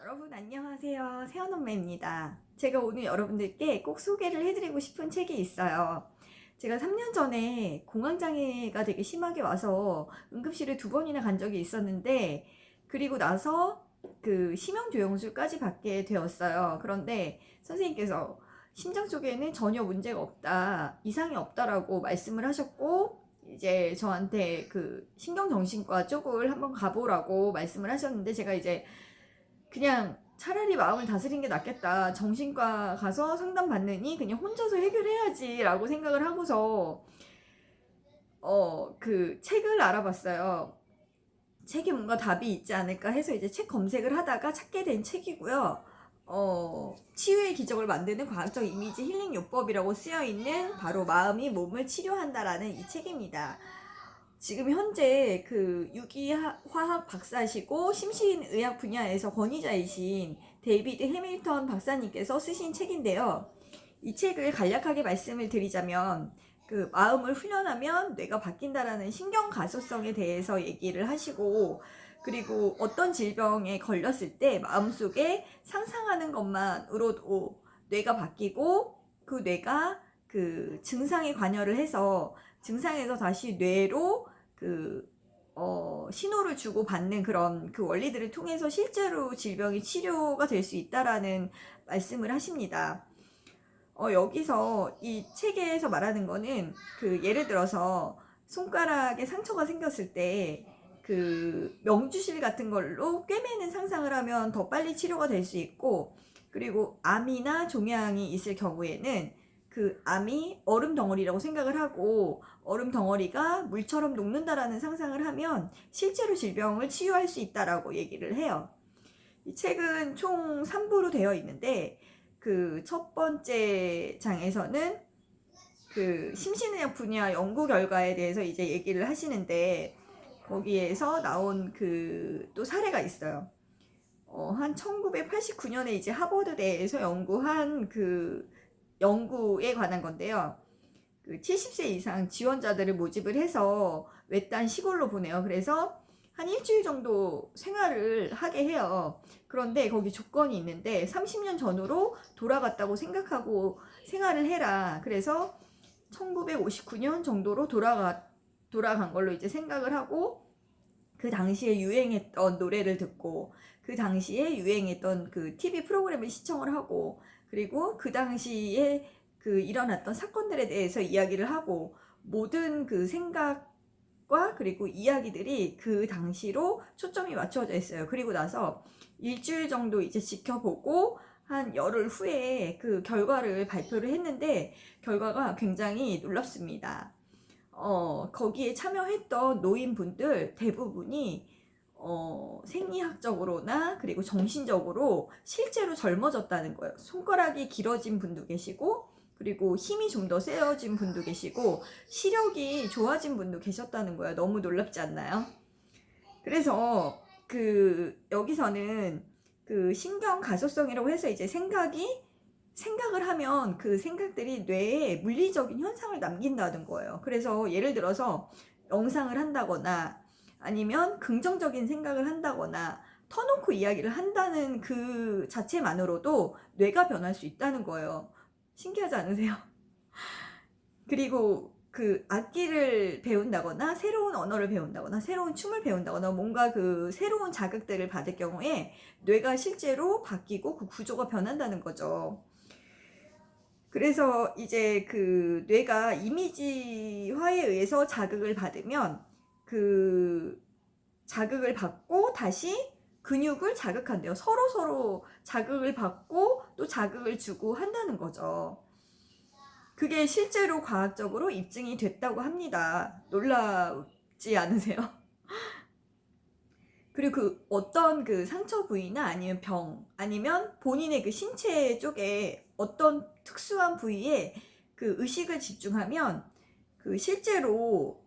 여러분 안녕하세요. 새언엄마입니다. 제가 오늘 여러분들께 꼭 소개를 해드리고 싶은 책이 있어요. 제가 3년 전에 공황장애가 되게 심하게 와서 응급실에 2번이나 간 적이 있었는데, 그리고 나서 그 심형조영술까지 받게 되었어요. 그런데 선생님께서 심장 쪽에는 전혀 문제가 없다, 이상이 없다라고 말씀을 하셨고, 이제 저한테 그 신경정신과 쪽을 한번 가보라고 말씀을 하셨는데, 제가 이제 그냥 차라리 마음을 다스리는 게 낫겠다, 정신과 가서 상담 받느니 그냥 혼자서 해결해야지 라고 생각을 하고서 그 책을 알아봤어요. 책에 뭔가 답이 있지 않을까 해서 이제 책 검색을 하다가 찾게 된 책이고요. 치유의 기적을 만드는 과학적 이미지 힐링 요법이라고 쓰여있는 바로 마음이 몸을 치료한다라는 이 책입니다. 지금 현재 그 유기화학 박사시고 심신의학 분야에서 권위자이신 데이비드 해밀턴 박사님께서 쓰신 책인데요. 이 책을 간략하게 말씀을 드리자면, 그 마음을 훈련하면 뇌가 바뀐다라는 신경 가소성에 대해서 얘기를 하시고, 그리고 어떤 질병에 걸렸을 때 마음속에 상상하는 것만으로도 뇌가 바뀌고, 그 뇌가 그 증상에 관여를 해서 증상에서 다시 뇌로 그 신호를 주고 받는 그런 그 원리들을 통해서 실제로 질병이 치료가 될 수 있다라는 말씀을 하십니다. 여기서 이 책에서 말하는 거는, 그 예를 들어서 손가락에 상처가 생겼을 때 그 명주실 같은 걸로 꿰매는 상상을 하면 더 빨리 치료가 될 수 있고, 그리고 암이나 종양이 있을 경우에는 그 암이 얼음 덩어리라고 생각을 하고 얼음 덩어리가 물처럼 녹는다라는 상상을 하면 실제로 질병을 치유할 수 있다라고 얘기를 해요. 이 책은 총 3부로 되어 있는데, 그 첫 번째 장에서는 그 심신의학 분야 연구 결과에 대해서 이제 얘기를 하시는데, 거기에서 나온 그 또 사례가 있어요. 한 1989년에 이제 하버드대에서 연구한 그 연구에 관한 건데요. 그 70세 이상 지원자들을 모집을 해서 외딴 시골로 보내요. 그래서 한 일주일 정도 생활을 하게 해요. 그런데 거기 조건이 있는데 30년 전으로 돌아갔다고 생각하고 생활을 해라. 그래서 1959년 정도로 돌아간 걸로 이제 생각을 하고, 그 당시에 유행했던 노래를 듣고, 그 당시에 유행했던 그 TV 프로그램을 시청을 하고, 그리고 그 당시에 그 일어났던 사건들에 대해서 이야기를 하고, 모든 그 생각과 그리고 이야기들이 그 당시로 초점이 맞춰져 있어요. 그리고 나서 일주일 정도 이제 지켜보고 한 열흘 후에 그 결과를 발표를 했는데, 결과가 굉장히 놀랍습니다. 거기에 참여했던 노인분들 대부분이 생리학적으로나 그리고 정신적으로 실제로 젊어졌다는 거예요. 손가락이 길어진 분도 계시고, 그리고 힘이 좀 더 세어진 분도 계시고, 시력이 좋아진 분도 계셨다는 거예요. 너무 놀랍지 않나요? 그래서 그 여기서는 그 신경 가소성이라고 해서 이제 생각을 하면 그 생각들이 뇌에 물리적인 현상을 남긴다는 거예요. 그래서 예를 들어서 명상을 한다거나 아니면 긍정적인 생각을 한다거나 터놓고 이야기를 한다는 그 자체만으로도 뇌가 변할 수 있다는 거예요. 신기하지 않으세요? 그리고 그 악기를 배운다거나 새로운 언어를 배운다거나 새로운 춤을 배운다거나 뭔가 그 새로운 자극들을 받을 경우에 뇌가 실제로 바뀌고 그 구조가 변한다는 거죠. 그래서 이제 그 뇌가 이미지화에 의해서 자극을 받으면 그 자극을 받고 다시 근육을 자극한대요. 서로 자극을 받고 또 자극을 주고 한다는 거죠. 그게 실제로 과학적으로 입증이 됐다고 합니다. 놀랍지 않으세요? 그리고 그 어떤 그 상처 부위나 아니면 병, 아니면 본인의 그 신체 쪽에 어떤 특수한 부위에 그 의식을 집중하면 그 실제로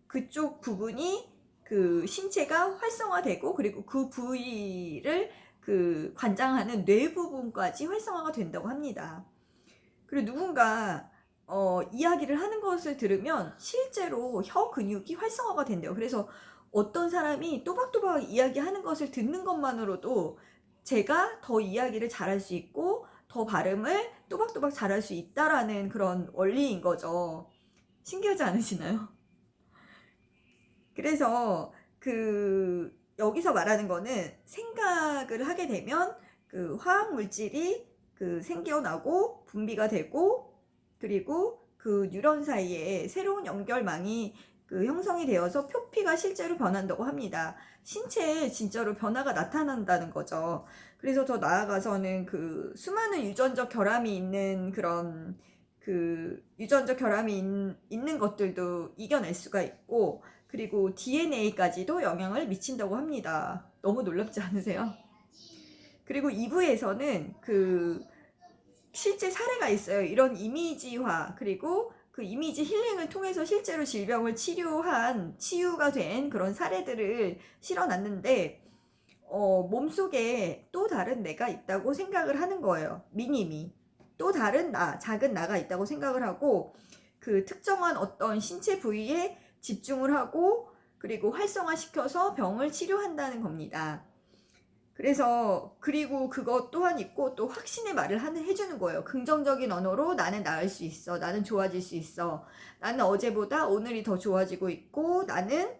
그쪽 부분이 그 신체가 활성화되고, 그리고 그 부위를 그 관장하는 뇌 부분까지 활성화가 된다고 합니다. 그리고 누군가 이야기를 하는 것을 들으면 실제로 혀 근육이 활성화가 된대요. 그래서 어떤 사람이 또박또박 이야기하는 것을 듣는 것만으로도 제가 더 이야기를 잘할 수 있고 더 발음을 또박또박 잘할 수 있다라는 그런 원리인 거죠. 신기하지 않으시나요? 그래서 여기서 말하는 거는 생각을 하게 되면 그 화학 물질이 생겨나고 분비가 되고, 그리고 그 뉴런 사이에 새로운 연결망이 형성이 되어서 표피가 실제로 변한다고 합니다. 신체에 진짜로 변화가 나타난다는 거죠. 그래서 더 나아가서는 수많은 유전적 결함이 있는 그런 유전적 결함이 있는 것들도 이겨낼 수가 있고, 그리고 DNA까지도 영향을 미친다고 합니다. 너무 놀랍지 않으세요? 그리고 2부에서는 실제 사례가 있어요. 이런 이미지화, 그리고 그 이미지 힐링을 통해서 실제로 질병을 치유가 된 그런 사례들을 실어놨는데, 몸속에 또 다른 내가 있다고 생각을 하는 거예요. 미니미. 또 다른 작은 나가 있다고 생각을 하고, 특정한 어떤 신체 부위에 집중을 하고, 그리고 활성화시켜서 병을 치료한다는 겁니다. 그리고 그것 또한 있고, 또 확신의 말을 해주는 거예요. 긍정적인 언어로 나는 나을 수 있어. 나는 좋아질 수 있어. 나는 어제보다 오늘이 더 좋아지고 있고, 나는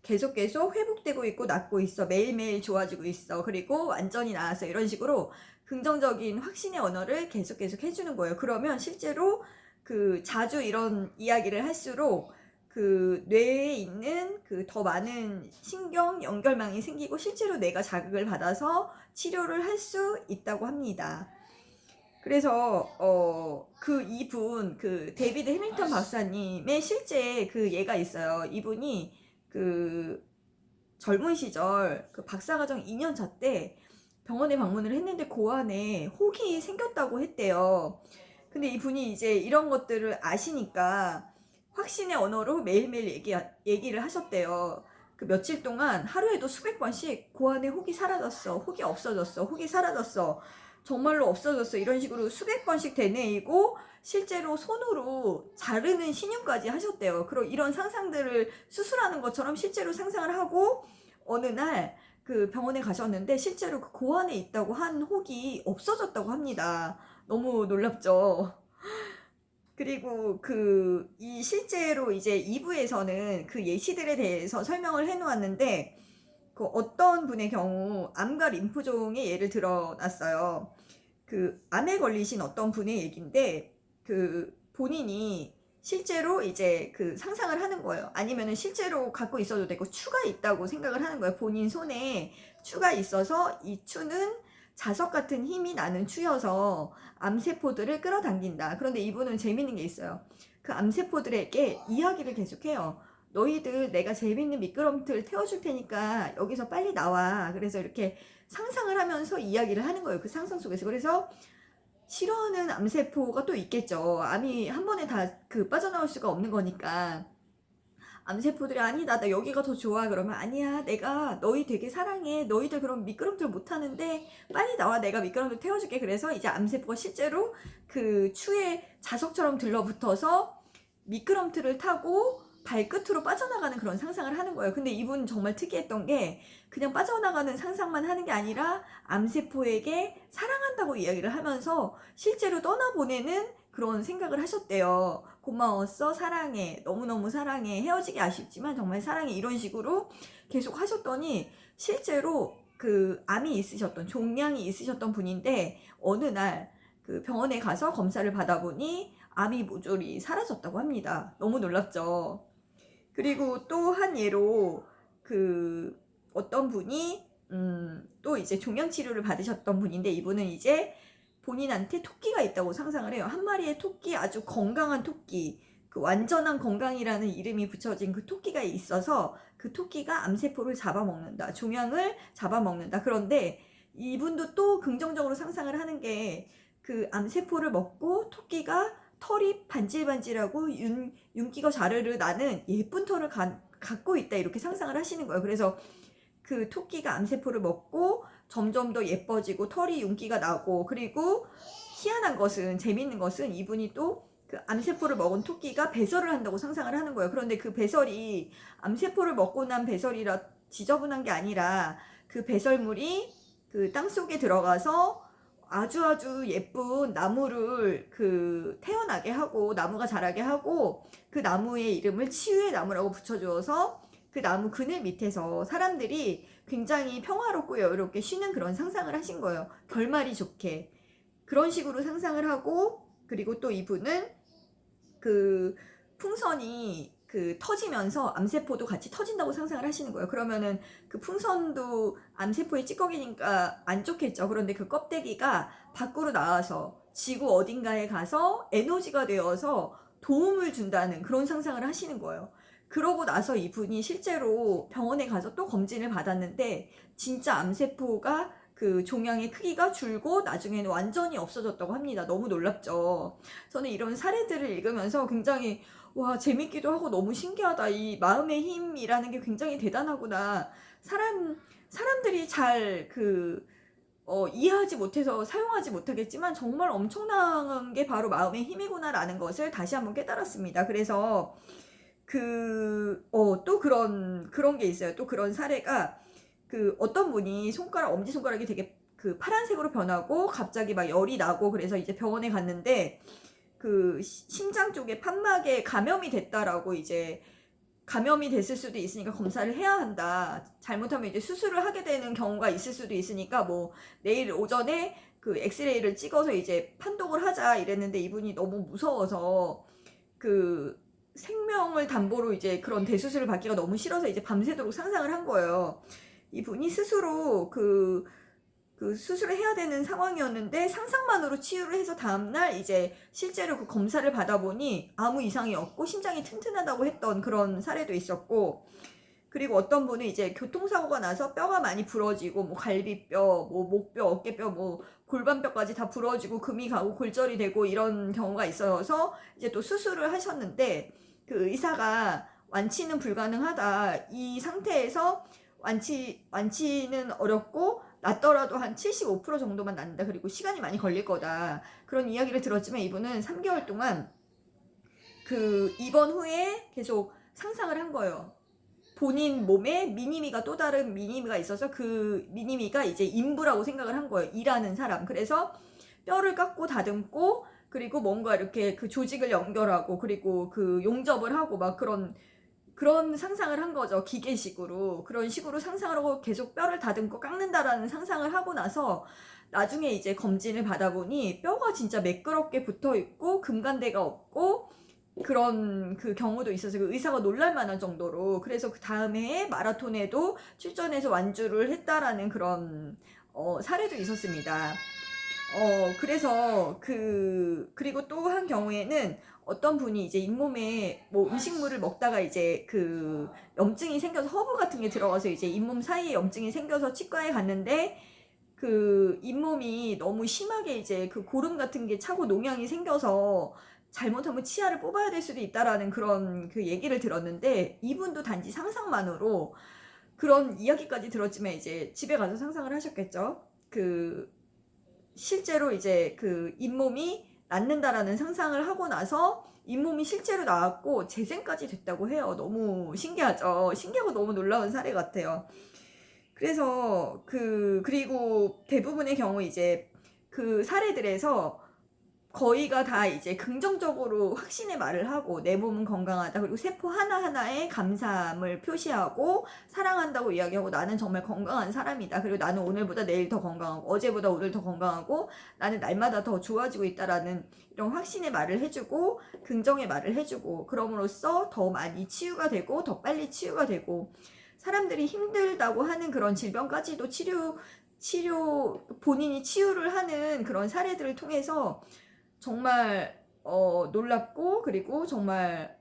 계속 회복되고 있고 낫고 있어. 매일매일 좋아지고 있어. 그리고 완전히 나았어. 이런 식으로 긍정적인 확신의 언어를 계속 해주는 거예요. 그러면 실제로 자주 이런 이야기를 할수록 뇌에 있는 더 많은 신경 연결망이 생기고 실제로 뇌가 자극을 받아서 치료를 할 수 있다고 합니다. 그래서 이분 데이비드 해밀턴 박사님의 실제 예가 있어요. 이분이 젊은 시절 박사과정 2년차 때 병원에 방문을 했는데 고환에 혹이 생겼다고 했대요. 근데 이분이 이제 이런 것들을 아시니까 확신의 언어로 매일매일 얘기를 하셨대요. 며칠 동안 하루에도 수백 번씩 고환에 혹이 사라졌어, 혹이 없어졌어, 혹이 사라졌어, 정말로 없어졌어, 이런 식으로 수백 번씩 되뇌이고 실제로 손으로 자르는 신용까지 하셨대요. 그리고 이런 상상들을 수술하는 것처럼 실제로 상상을 하고, 어느 날 병원에 가셨는데 실제로 고환에 있다고 한 혹이 없어졌다고 합니다. 너무 놀랍죠? 그리고 실제로 이제 2부에서는 예시들에 대해서 설명을 해놓았는데, 어떤 분의 경우 암과 림프종의 예를 들어놨어요. 암에 걸리신 어떤 분의 얘기인데, 본인이 실제로 이제 상상을 하는 거예요. 아니면은 실제로 갖고 있어도 되고 추가 있다고 생각을 하는 거예요. 본인 손에 추가 있어서 이 추는 자석 같은 힘이 나는 추여서 암세포들을 끌어당긴다. 그런데 이분은 재밌는 게 있어요. 암세포들에게 이야기를 계속해요. 너희들 내가 재밌는 미끄럼틀 태워줄 테니까 여기서 빨리 나와. 그래서 이렇게 상상을 하면서 이야기를 하는 거예요. 상상 속에서. 그래서 싫어하는 암세포가 또 있겠죠. 암이 한 번에 다 빠져나올 수가 없는 거니까. 암세포들이 아니다, 나 여기가 더 좋아. 그러면 아니야, 내가 너희 되게 사랑해. 너희들 그럼 미끄럼틀 못 타는데 빨리 나와, 내가 미끄럼틀 태워줄게. 그래서 이제 암세포가 실제로 추에 자석처럼 들러붙어서 미끄럼틀을 타고 발끝으로 빠져나가는 그런 상상을 하는 거예요. 근데 이분 정말 특이했던 게 그냥 빠져나가는 상상만 하는 게 아니라 암세포에게 사랑한다고 이야기를 하면서 실제로 떠나보내는 그런 생각을 하셨대요. 고마웠어, 사랑해, 너무너무 사랑해, 헤어지기 아쉽지만 정말 사랑해, 이런 식으로 계속 하셨더니 실제로 암이 있으셨던, 종양이 있으셨던 분인데 어느 날 병원에 가서 검사를 받아보니 암이 모조리 사라졌다고 합니다. 너무 놀랍죠. 그리고 또 한 예로 어떤 분이 또 이제 종양 치료를 받으셨던 분인데, 이분은 이제 본인한테 토끼가 있다고 상상을 해요. 한 마리의 토끼, 아주 건강한 토끼, 완전한 건강이라는 이름이 붙여진 토끼가 있어서 토끼가 암세포를 잡아먹는다, 종양을 잡아먹는다. 그런데 이분도 또 긍정적으로 상상을 하는 게 암세포를 먹고 토끼가 털이 반질반질하고 윤기가 자르르 나는 예쁜 털을 갖고 있다, 이렇게 상상을 하시는 거예요. 그래서 토끼가 암세포를 먹고 점점 더 예뻐지고 털이 윤기가 나고, 그리고 희한한 것은, 재밌는 것은 이분이 또 암세포를 먹은 토끼가 배설을 한다고 상상을 하는 거예요. 그런데 배설이 암세포를 먹고 난 배설이라 지저분한 게 아니라 배설물이 그 땅속에 들어가서 아주 예쁜 나무를 그 태어나게 하고 나무가 자라게 하고 그 나무의 이름을 치유의 나무라고 붙여주어서 그 나무 그늘 밑에서 사람들이 굉장히 평화롭고 여유롭게 쉬는 그런 상상을 하신 거예요. 결말이 좋게. 그런 식으로 상상을 하고, 그리고 또 이분은 그 풍선이 그 터지면서 암세포도 같이 터진다고 상상을 하시는 거예요. 그러면은 그 풍선도 암세포의 찌꺼기니까 안 좋겠죠. 그런데 그 껍데기가 밖으로 나와서 지구 어딘가에 가서 에너지가 되어서 도움을 준다는 그런 상상을 하시는 거예요. 그러고 나서 이분이 실제로 병원에 가서 또 검진을 받았는데 진짜 암세포가 그 종양의 크기가 줄고 나중에는 완전히 없어졌다고 합니다. 너무 놀랍죠. 저는 이런 사례들을 읽으면서 굉장히 와, 재밌기도 하고 너무 신기하다. 이 마음의 힘이라는 게 굉장히 대단하구나. 사람들이 잘 이해하지 못해서 사용하지 못하겠지만 정말 엄청난 게 바로 마음의 힘이구나라는 것을 다시 한번 깨달았습니다. 그래서 또 그런 게 있어요. 또 그런 사례가 어떤 분이 엄지손가락이 되게 그 파란색으로 변하고 갑자기 막 열이 나고 그래서 이제 병원에 갔는데 그 심장 쪽에 판막에 감염이 됐다라고 이제 감염이 됐을 수도 있으니까 검사를 해야 한다. 잘못하면 이제 수술을 하게 되는 경우가 있을 수도 있으니까 뭐 내일 오전에 그 엑스레이를 찍어서 이제 판독을 하자 이랬는데 이분이 너무 무서워서 그 생명을 담보로 이제 그런 대수술을 받기가 너무 싫어서 이제 밤새도록 상상을 한 거예요. 이분이 스스로 그 수술을 해야 되는 상황이었는데 상상만으로 치유를 해서 다음날 이제 실제로 그 검사를 받아보니 아무 이상이 없고 심장이 튼튼하다고 했던 그런 사례도 있었고, 그리고 어떤 분은 이제 교통사고가 나서 뼈가 많이 부러지고 뭐 갈비뼈, 뭐 목뼈, 어깨뼈, 뭐 골반뼈까지 다 부러지고 금이 가고 골절이 되고 이런 경우가 있어서 이제 또 수술을 하셨는데 그 의사가 완치는 불가능하다. 이 상태에서 완치는 어렵고 낫더라도 한 75% 정도만 낫는다. 그리고 시간이 많이 걸릴 거다. 그런 이야기를 들었지만 이분은 3개월 동안 그 입원 후에 계속 상상을 한 거예요. 본인 몸에 미니미가 또 다른 미니미가 있어서 그 미니미가 이제 인부라고 생각을 한 거예요. 일하는 사람. 그래서 뼈를 깎고 다듬고 그리고 뭔가 이렇게 그 조직을 연결하고 그리고 그 용접을 하고 막 그런 상상을 한 거죠. 기계식으로. 그런 식으로 상상을 하고 계속 뼈를 다듬고 깎는다라는 상상을 하고 나서 나중에 이제 검진을 받아보니 뼈가 진짜 매끄럽게 붙어 있고 금간대가 없고 그런 그 경우도 있어서 그 의사가 놀랄 만한 정도로. 그래서 그 다음 해에 마라톤에도 출전해서 완주를 했다라는 그런 사례도 있었습니다. 그래서 그리고 또 한 경우에는 어떤 분이 이제 잇몸에 뭐 음식물을 먹다가 이제 그 염증이 생겨서 허브 같은 게 들어가서 이제 잇몸 사이에 염증이 생겨서 치과에 갔는데 그 잇몸이 너무 심하게 이제 그 고름 같은 게 차고 농양이 생겨서 잘못하면 치아를 뽑아야 될 수도 있다라는 그런 그 얘기를 들었는데 이분도 단지 상상만으로 그런 이야기까지 들었지만 이제 집에 가서 상상을 하셨겠죠. 실제로 이제 그 잇몸이 낫는다라는 상상을 하고 나서 잇몸이 실제로 나왔고 재생까지 됐다고 해요. 너무 신기하죠. 신기하고 너무 놀라운 사례 같아요. 그래서 그리고 대부분의 경우 이제 그 사례들에서 거의가 다 이제 긍정적으로 확신의 말을 하고 내 몸은 건강하다. 그리고 세포 하나하나에 감사함을 표시하고 사랑한다고 이야기하고 나는 정말 건강한 사람이다. 그리고 나는 오늘보다 내일 더 건강하고 어제보다 오늘 더 건강하고 나는 날마다 더 좋아지고 있다라는 이런 확신의 말을 해주고 긍정의 말을 해주고 그럼으로써 더 많이 치유가 되고 더 빨리 치유가 되고 사람들이 힘들다고 하는 그런 질병까지도 본인이 치유를 하는 그런 사례들을 통해서 정말 놀랍고 그리고 정말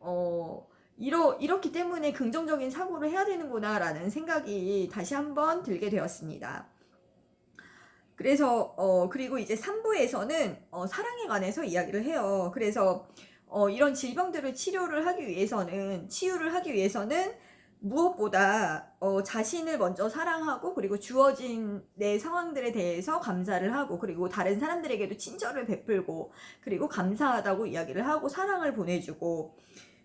이렇기 때문에 긍정적인 사고를 해야 되는구나 라는 생각이 다시 한번 들게 되었습니다. 그래서 그리고 이제 3부에서는 사랑에 관해서 이야기를 해요. 그래서 이런 질병들을 치유를 하기 위해서는 무엇보다 자신을 먼저 사랑하고 그리고 주어진 내 상황들에 대해서 감사를 하고 그리고 다른 사람들에게도 친절을 베풀고 그리고 감사하다고 이야기를 하고 사랑을 보내주고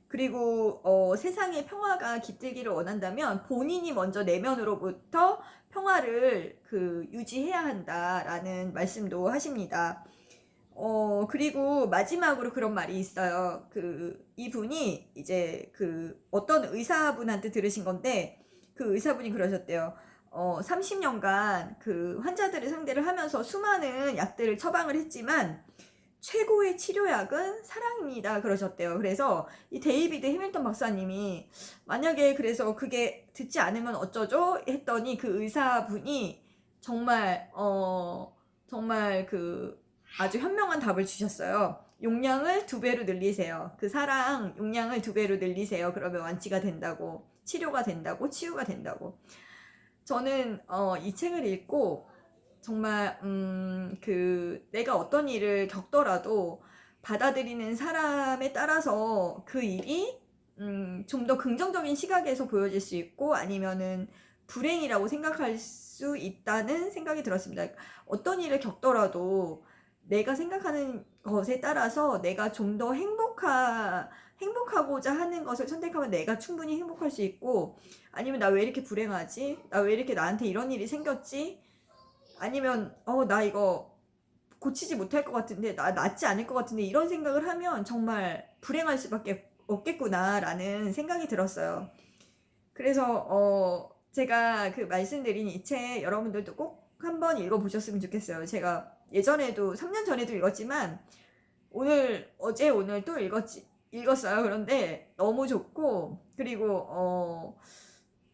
그리고 세상에 평화가 깃들기를 원한다면 본인이 먼저 내면으로부터 평화를 유지해야 한다라는 말씀도 하십니다. 그리고 마지막으로 그런 말이 있어요. 이분이 이제 어떤 의사분한테 들으신 건데, 그 의사분이 그러셨대요. 30년간 환자들을 상대를 하면서 수많은 약들을 처방을 했지만, 최고의 치료약은 사랑입니다. 그러셨대요. 그래서 이 데이비드 해밀턴 박사님이 만약에 그래서 그게 듣지 않으면 어쩌죠? 했더니 그 의사분이 정말, 정말 아주 현명한 답을 주셨어요. 용량을 2배로 늘리세요. 사랑 용량을 2배로 늘리세요. 그러면 완치가 된다고, 치료가 된다고, 치유가 된다고. 저는 이 책을 읽고 정말 내가 어떤 일을 겪더라도 받아들이는 사람에 따라서 그 일이 좀 더 긍정적인 시각에서 보여질 수 있고, 아니면은 불행이라고 생각할 수 있다는 생각이 들었습니다. 어떤 일을 겪더라도 내가 생각하는 것에 따라서 내가 좀 더 행복하고자 하는 것을 선택하면 내가 충분히 행복할 수 있고, 아니면 나 왜 이렇게 불행하지? 나 왜 이렇게 나한테 이런 일이 생겼지? 아니면 나 이거 고치지 못할 것 같은데, 나 낫지 않을 것 같은데, 이런 생각을 하면 정말 불행할 수밖에 없겠구나라는 생각이 들었어요. 그래서 제가 말씀드린 이 책 여러분들도 꼭 한번 읽어보셨으면 좋겠어요. 제가 예전에도 3년 전에도 읽었지만 어제 오늘 또 읽었어요. 그런데 너무 좋고, 그리고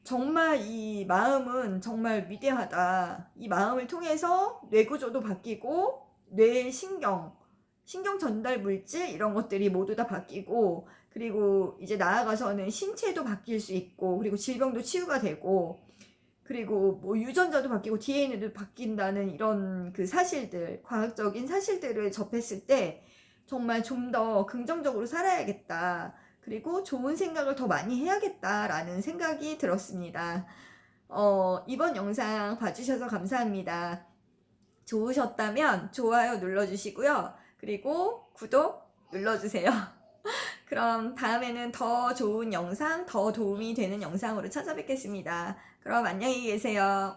정말 이 마음은 정말 위대하다. 이 마음을 통해서 뇌구조도 바뀌고, 뇌 신경 전달 물질 이런 것들이 모두 다 바뀌고, 그리고 이제 나아가서는 신체도 바뀔 수 있고, 그리고 질병도 치유가 되고, 그리고 뭐 유전자도 바뀌고 DNA도 바뀐다는 이런 사실들, 과학적인 사실들을 접했을 때 정말 좀 더 긍정적으로 살아야겠다. 그리고 좋은 생각을 더 많이 해야겠다라는 생각이 들었습니다. 이번 영상 봐주셔서 감사합니다. 좋으셨다면 좋아요 눌러주시고요. 그리고 구독 눌러주세요. 그럼 다음에는 더 좋은 영상, 더 도움이 되는 영상으로 찾아뵙겠습니다. 그럼 안녕히 계세요.